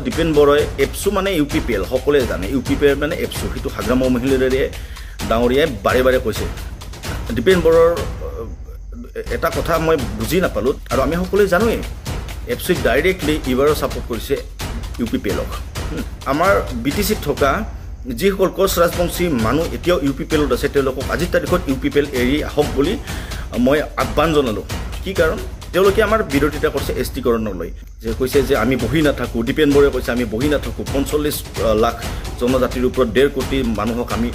দীপেন বড়াই এপছু মানে UPPL সকলোৱে জানে UPPL মানে এপছু সেইটো হাগ্ৰাম মহিলাৰে ডাঙৰীয়াই বাৰে বাৰে কৈছে দীপেন বড়াৰ এটা কথা মই বুজি নাপালোঁ আৰু আমি সকলোৱে জানোৱেই এপছুক ডাইৰেক্টলি ইবাৰো ছাপোৰ্ট কৰিছে UPPLক আমাৰ BTCত থকা যিসকল কোচ ৰাজবংশী মানুহ এতিয়াও UPPLত আছে তেওঁলোকক আজিৰ তাৰিখত UPPL এৰি আহক বুলি মই আহ্বান জনালোঁ কি কাৰণ তেওঁলোকে আমাৰ বিৰোধিতা কৰিছে এছটিকৰণক লৈ যে কৈছে যে আমি বহি নাথাকোঁ দীপেন বড়াই কৈছে আমি বহি নাথাকোঁ 45 লাখ জনজাতিৰ ওপৰত 1.5 কোটি মানুহক আমি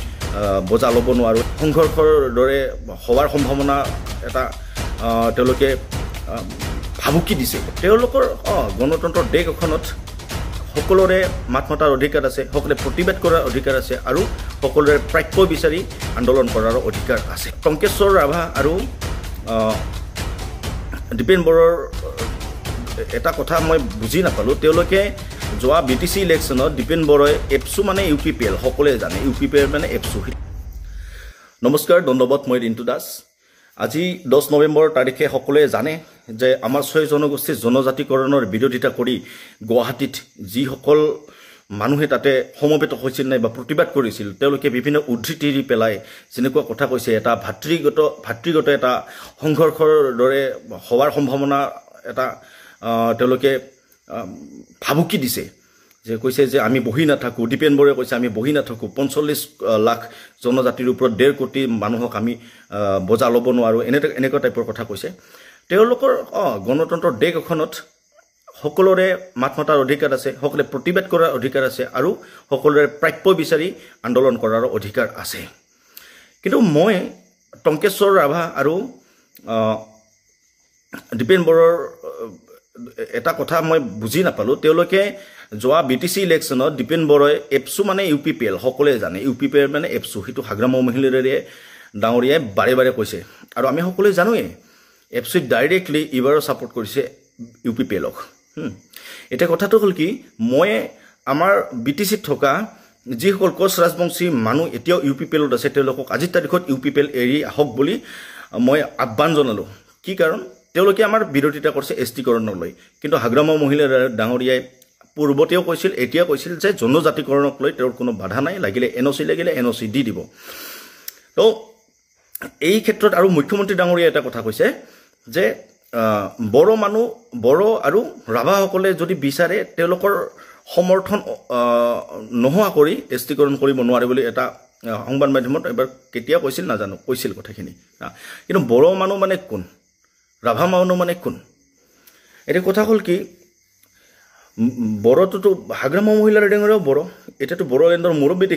বজা ল'ব নোৱাৰোঁ সংঘৰ্ষৰ দৰে হোৱাৰ সম্ভাৱনা এটা তেওঁলোকে ভাবুকি দিছে তেওঁলোকৰ গণতন্ত্ৰৰ দেশ এখনত সকলোৰে মাত মতাৰ অধিকাৰ আছে সকলোৱে প্ৰতিবাদ কৰাৰ অধিকাৰ আছে আৰু সকলোৰে প্ৰাপ্য বিচাৰি আন্দোলন কৰাৰ অধিকাৰ আছে টংকেশ্বৰ ৰাভা আৰু দীপেন বড়াৰ এটা কথা মই বুজি নাপালোঁ তেওঁলোকে যোৱা BTC ইলেকশ্যনত দীপেন বড়াই এপছু মানে UPPL সকলোৱে জানে UPPL মানে এপছু নমস্কাৰ ধন্যবাদ মই ৰিন্তু দাস আজি 10 নৱেম্বৰ তাৰিখে সকলোৱে জানে যে আমাৰ 6 জনগোষ্ঠীৰ জনজাতিকৰণৰ বিৰোধিতা কৰি গুৱাহাটীত যিসকল মানুহে তাতে সমবেত হৈছিল নাই বা প্ৰতিবাদ কৰিছিল তেওঁলোকে বিভিন্ন উদ্ধৃতি পেলাই যেনেকুৱা কথা কৈছে এটা ভাতৃগত এটা সংঘৰ্ষৰ দৰে হোৱাৰ সম্ভাৱনা এটা তেওঁলোকে ভাবুকি দিছে যে কৈছে যে আমি বহি নাথাকোঁ দীপেন বড়াই কৈছে আমি বহি নাথাকোঁ 45 লাখ জনজাতিৰ ওপৰত 1.5 কোটি মানুহক আমি বজা ল'ব নোৱাৰোঁ এনেকুৱা টাইপৰ কথা কৈছে তেওঁলোকৰ গণতন্ত্ৰৰ দেশ এখনত সকলোৰে মাত মতাৰ অধিকাৰ আছে সকলোৱে প্ৰতিবাদ কৰাৰ অধিকাৰ আছে আৰু সকলোৰে প্ৰাপ্য বিচাৰি আন্দোলন কৰাৰ অধিকাৰ আছে কিন্তু মই টংকেশ্বৰ ৰাভা আৰু দীপেন বড়াৰ এটা কথা মই বুজি নাপালোঁ তেওঁলোকে যোৱা BTC ইলেকশ্যনত দীপেন বড়াই এপছু মানে UPPL সকলোৱে জানে UPPL মানে এপছু সেইটো হাগ্ৰাম মহিলাৰে ডাঙৰীয়াই বাৰে বাৰে কৈছে আৰু আমি সকলোৱে জানোৱেই এপছুক ডাইৰেক্টলি ইবাৰো ছাপোৰ্ট কৰিছে UPPLক এতিয়া কথাটো হ'ল কি মই আমাৰ BTCত থকা যিসকল কোচ ৰাজবংশী মানুহ এতিয়াও UPPLত আছে তেওঁলোকক আজিৰ তাৰিখত UPPL এৰি আহক বুলি মই আহ্বান জনালোঁ কি কাৰণ তেওঁলোকে আমাৰ বিৰোধিতা কৰিছে এছটিকৰণক লৈ কিন্তু হাগ্ৰাম মহিলাৰ ডাঙৰীয়াই পূৰ্বতেও কৈছিল এতিয়া কৈছিল যে জনজাতিকৰণক লৈ তেওঁৰ কোনো বাধা নাই লাগিলে NOC দি দিব তো এই ক্ষেত্ৰত আৰু মুখ্যমন্ত্ৰী ডাঙৰীয়াই এটা কথা কৈছে যে বড়ো আৰু ৰাভাসকলে যদি বিচাৰে তেওঁলোকৰ সমৰ্থন নোহোৱা কৰি এছটিকৰণ কৰিব নোৱাৰে বুলি এটা সংবাদ মাধ্যমত এবাৰ কেতিয়া কৈছিল নাজানো কৈছিল কথাখিনি কিন্তু বড়ো মানুহ মানে কোন ৰাভা মানুহ মানে কোন এটা কথা হ'ল কি বড়োটোতো হাগ্ৰাম মহিলাৰ ডাঙৰীয়াও বড়ো এতিয়াতো বড়োলেণ্ডৰ মুৰব্বী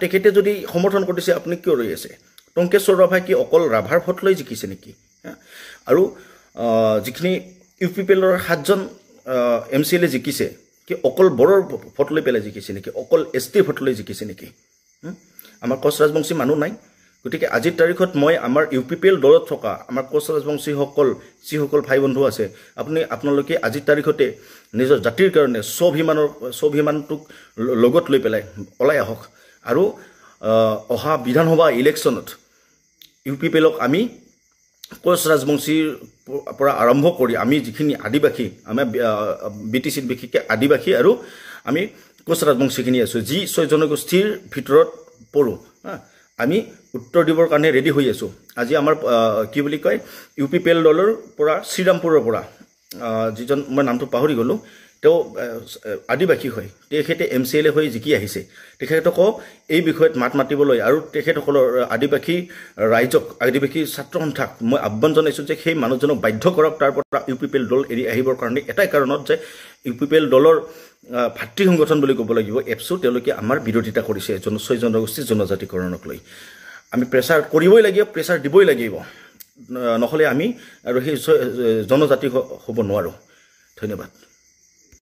তেখেতে যদি সমৰ্থন কৰিছে আপুনি কিয় ৰৈ আছে টংকেশ্বৰ ৰাভাই কি অকল ৰাভাৰ ভোট লৈ জিকিছে নেকি আৰু যিখিনি UPPLৰ 7জন MCLA জিকিছে কি অকল বড়োৰ ভোট লৈ পেলাই জিকিছে নেকি অকল ST ভোট লৈ জিকিছে নেকি আমাৰ কোচ ৰাজবংশী মানুহ নাই গতিকে আজিৰ তাৰিখত মই আমাৰ UPPL দলত থকা আমাৰ কোচ ৰাজবংশীসকল যিসকল ভাই বন্ধু আছে আপোনালোকে আজিৰ তাৰিখতে নিজৰ জাতিৰ কাৰণে স্বাভিমানটোক লগত লৈ পেলাই ওলাই আহক আৰু অহা বিধানসভা ইলেকশ্যনত UPPLক আমি কোচ ৰাজবংশীৰ পৰা আৰম্ভ কৰি আমি যিখিনি আদিবাসী আমাৰ BTCত বিশেষকৈ আদিবাসী আৰু আমি কোচ ৰাজবংশীখিনি আছোঁ যি 6 জনগোষ্ঠীৰ ভিতৰত পৰোঁ আমি উত্তৰ দিবৰ কাৰণে ৰেডি হৈ আছোঁ আজি আমাৰ কি বুলি কয় UPPL দলৰ পৰা শ্ৰীৰামপুৰৰ পৰা যিজন মই নামটো পাহৰি গ'লোঁ তেওঁ আদিবাসী হয় তেখেতে MCLA হৈ জিকি আহিছে তেখেতক এই বিষয়ত মাত মাতিবলৈ আৰু তেখেতসকলৰ আদিবাসী ৰাইজক আদিবাসী ছাত্ৰ সন্থাক মই আহ্বান জনাইছোঁ যে সেই মানুহজনক বাধ্য কৰক তাৰ পৰা UPPL দল এৰি আহিবৰ কাৰণে এটাই কাৰণত যে UPPL দলৰ ভাতৃ সংগঠন বুলি ক'ব লাগিব এপছু তেওঁলোকে আমাৰ বিৰোধিতা কৰিছে 6 জনগোষ্ঠীৰ জনজাতিকৰণক লৈ আমি প্ৰেছাৰ কৰিবই লাগিব প্ৰেছাৰ দিবই লাগিব নহ'লে আমি আৰু সেই জনজাতি হ'ব নোৱাৰোঁ ধন্যবাদ